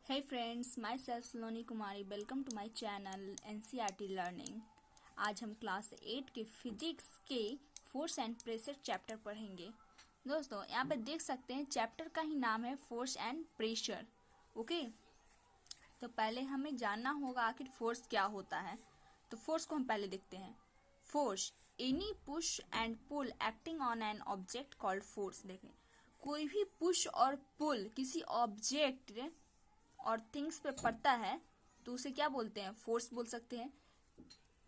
Hey friends, myself Saloni Kumari welcome to my channel NCERT learning. आज हम class 8 के physics के फोर्स एंड प्रेशर चैप्टर पढ़ेंगे। दोस्तों यहाँ पे देख सकते हैं चैप्टर का ही नाम है फोर्स एंड प्रेशर। ओके, तो पहले हमें जानना होगा आखिर फोर्स क्या होता है। तो फोर्स को हम पहले देखते हैं। Force any push and pull acting on an object called force. देखें, कोई भी पुश और पुल किसी ऑब्जेक्ट और थिंग्स पे पड़ता है तो उसे क्या बोलते हैं, फोर्स बोल सकते हैं।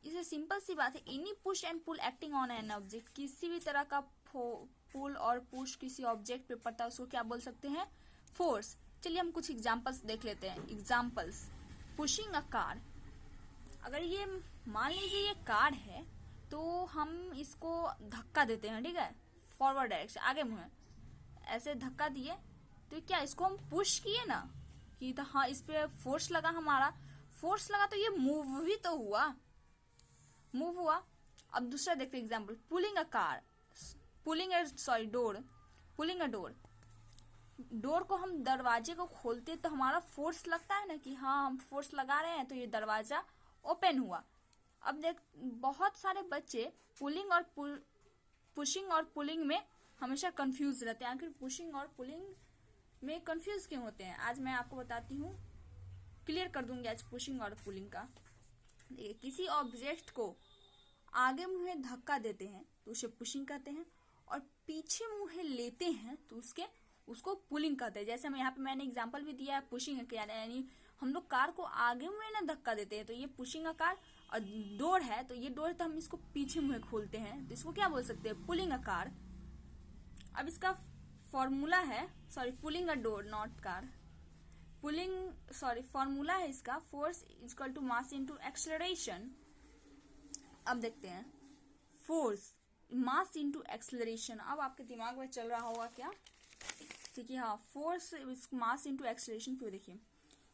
इसे सिंपल सी बात है, any push and pull acting on an object, किसी भी तरह का पुल और पुश किसी ऑब्जेक्ट पे पड़ता है उसको क्या बोल सकते हैं, फोर्स। चलिए हम कुछ एग्जांपल्स देख लेते हैं। Examples, pushing a car. अगर ये मान लीजिए ये कार है तो हम इसको धक्का देते हैं, ठीक है, फॉरवर्ड डायरेक्शन, आगे मुंह ऐसे धक्का दिए तो क्या इसको हम पुश किए ना, कि तो हाँ इस पे फोर्स लगा, हमारा फोर्स लगा तो ये मूव भी तो हुआ, मूव हुआ। अब दूसरा देखते हैं example, pulling a car, pulling a door. Door को हम दरवाजे को खोलते तो हमारा फोर्स लगता है ना, कि हाँ हम फोर्स लगा रहे हैं तो ये दरवाजा ओपन हुआ। अब देख, बहुत सारे बच्चे पुलिंग और पुशिंग और पुलिंग में हमेशा कंफ्यूज रहते हैं। आखिर पुशिंग और पुलिंग में कंफ्यूज क्यों होते हैं, आज मैं आपको बताती हूँ, क्लियर कर दूंगी आज पुशिंग और पुलिंग का। देखिए, किसी ऑब्जेक्ट को आगे मुंहे धक्का देते हैं तो उसे पुशिंग कहते हैं, और पीछे मुंहे लेते हैं तो उसको पुलिंग कहते हैं। जैसे मैं यहाँ पे मैंने एग्जांपल भी दिया है, पुशिंग क्या, यानी हम लोग कार को आगे मुंहे ना धक्का देते हैं तो ये पुशिंग अ कार, और डोर है तो ये डोर तो हम इसको पीछे मुंहे खोलते हैं तो इसको क्या बोल सकते हैं, पुलिंग अ कार। अब इसका फॉर्मूला है, sorry pulling a door not car, formula है इसका, force equal to mass into acceleration. अब देखते हैं फोर्स मास इनटू एक्सेलरेशन। अब आपके दिमाग में चल रहा होगा क्या, ठीक है, हाँ फोर्स मास इनटू एक्सेलरेशन क्यों। देखिए,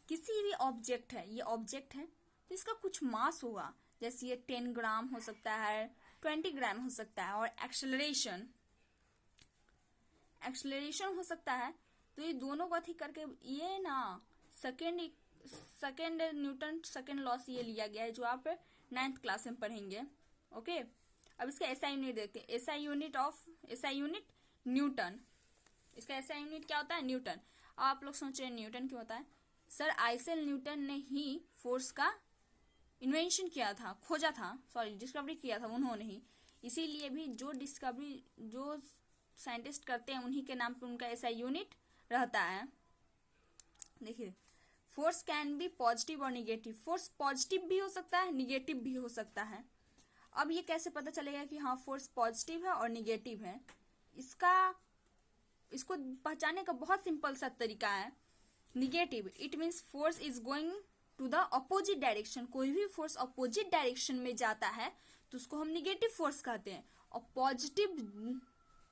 किसी भी ऑब्जेक्ट है, ये ऑब्जेक्ट है तो इसका कुछ मास होगा, जैसे ये 10 ग्राम हो सकता है, 20 ग्राम हो सकता है, और एक्सेलरेशन हो सकता है। तो ये दोनों को ठीक करके ये ना सेकेंड न्यूटन सेकेंड लॉ से ये लिया गया है, जो आप 9th क्लास में पढ़ेंगे। ओके, अब इसका एसआई यूनिट देखते हैं। SI unit Newton. इसका एसआई यूनिट क्या होता है, न्यूटन। आप लोग सोच रहे हैं न्यूटन क्यों होता है, सर आइजैक न्यूटन ने ही फोर्स का इन्वेंशन किया था, खोजा था, सॉरी डिस्कवरी किया था उन्होंने ही। इसीलिए भी जो साइंटिस्ट करते हैं उन्हीं के नाम पे उनका एसआई यूनिट रहता है। देखिए, फोर्स कैन बी पॉजिटिव और निगेटिव। फोर्स पॉजिटिव भी हो सकता है, निगेटिव भी हो सकता है। अब ये कैसे पता चलेगा कि हाँ फोर्स पॉजिटिव है और निगेटिव है, इसको पहचानने का बहुत सिंपल सा तरीका है। Negative, it means force is going to the opposite direction. कोई भी फोर्स अपोजिट डायरेक्शन में जाता है तो उसको हम निगेटिव फोर्स कहते हैं। और पॉजिटिव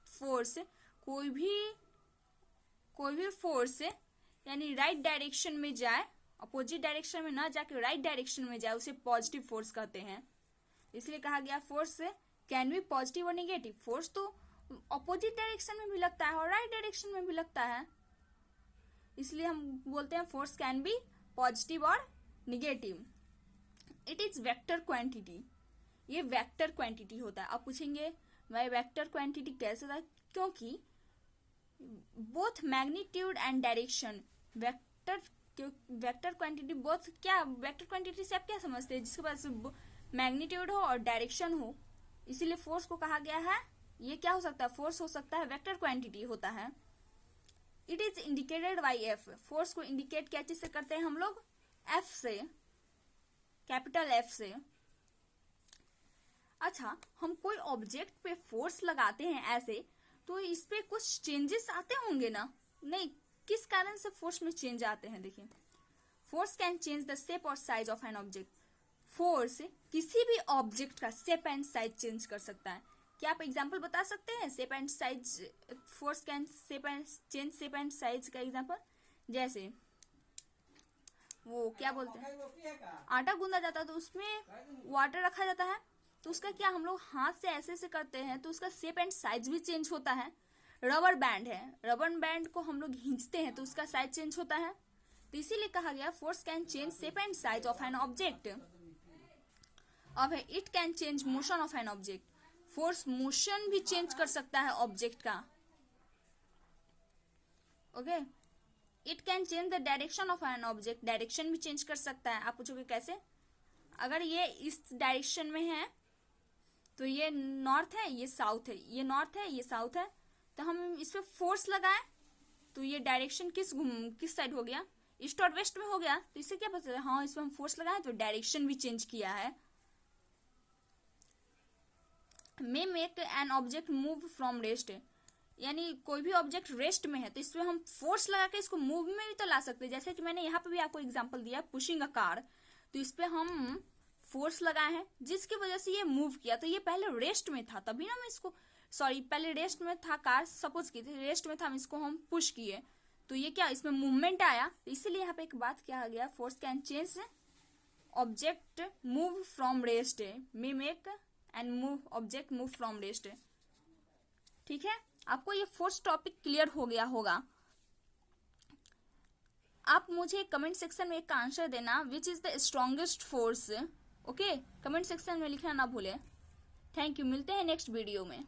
फोर्स, कोई भी फोर्स यानी राइट डायरेक्शन में जाए, अपोजिट डायरेक्शन में ना जाके राइट डायरेक्शन में जाए, उसे पॉजिटिव फोर्स कहते हैं। इसलिए कहा गया फोर्स कैन बी पॉजिटिव और निगेटिव। फोर्स तो अपोजिट डायरेक्शन में भी लगता है और राइट डायरेक्शन में भी लगता है, इसलिए हम बोलते हैं फोर्स कैन बी पॉजिटिव और negative. It is vector quantity, ये वेक्टर क्वांटिटी होता है। आप पूछेंगे भाई वेक्टर क्वांटिटी कैसे होता है, क्योंकि both magnitude and direction, vector quantity both, क्या वेक्टर क्वांटिटी से आप क्या समझते हैं, जिसके पास मैग्नीट्यूड हो और डायरेक्शन हो, इसीलिए फोर्स को कहा गया है, ये क्या हो सकता है, फोर्स हो सकता है, वेक्टर क्वांटिटी होता है। It is indicated by F. Force को इंडिकेट क्या चीज से करते हैं हम लोग, एफ से, कैपिटल एफ से। अच्छा, हम कोई ऑब्जेक्ट पे फोर्स लगाते हैं ऐसे, तो इस पे कुछ चेंजेस आते होंगे ना, नहीं, किस कारण से फोर्स में चेंज आते हैं। देखिए, force can change the shape और size of an object. Force किसी भी ऑब्जेक्ट का शेप एंड साइज चेंज कर सकता है। क्या आप एग्जांपल बता सकते हैं, shape and size, force can change shape and size का एग्जांपल? जैसे वो क्या बोलते हैं, आटा गूंदा जाता है तो उसमें वाटर रखा जाता है, तो उसका क्या हम लोग हाथ से ऐसे करते हैं तो उसका शेप एंड साइज भी चेंज होता है। रबर बैंड है, रबर बैंड को हम लोग खींचते हैं तो उसका साइज चेंज होता है। तो इसीलिए कहा गया force can change shape and size of an object. अब है it can change motion of an object. Force motion भी चेंज कर सकता है ऑब्जेक्ट का। Okay, it can change the direction of an object. Direction भी चेंज कर सकता है। आप पूछोगे कैसे? अगर ये इस डायरेक्शन में है तो ये नॉर्थ है, ये साउथ है, ये नॉर्थ है, ये साउथ है, तो हम इस पे फोर्स लगाएं तो ये डायरेक्शन किस साइड हो गया? ईस्ट और वेस्ट में हो गया। तो इससे क्या पता चला? हाँ, इस पे हम फोर्स लगाएं तो डायरेक्शन भी चेंज किया है। May make an object move from rest, यानी कोई भी ऑब्जेक्ट रेस्ट में है तो इसमें हम फोर्स लगा के इसको मूव में भी तो ला सकते हैं। जैसे कि मैंने यहाँ पे भी आपको एग्जांपल दिया पुशिंग अ कार, तो इस पे हम फोर्स लगाए हैं जिसकी वजह से ये मूव किया। तो ये पहले रेस्ट में था तभी ना हम इसको, सॉरी पहले रेस्ट में था कार, सपोज की रेस्ट में था, हम इसको हम पुश किए तो ये क्या, इसमें मूवमेंट आया। तो इसीलिए यहाँ पे एक बात क्या गया, force can change object move from rest, may make and move object move from rest. ठीक है, आपको ये फोर्स टॉपिक क्लियर हो गया होगा। आप मुझे कमेंट सेक्शन में एक आंसर देना, which is the strongest force. Okay, comment section में लिखना ना भूले। थैंक यू, मिलते हैं नेक्स्ट वीडियो में।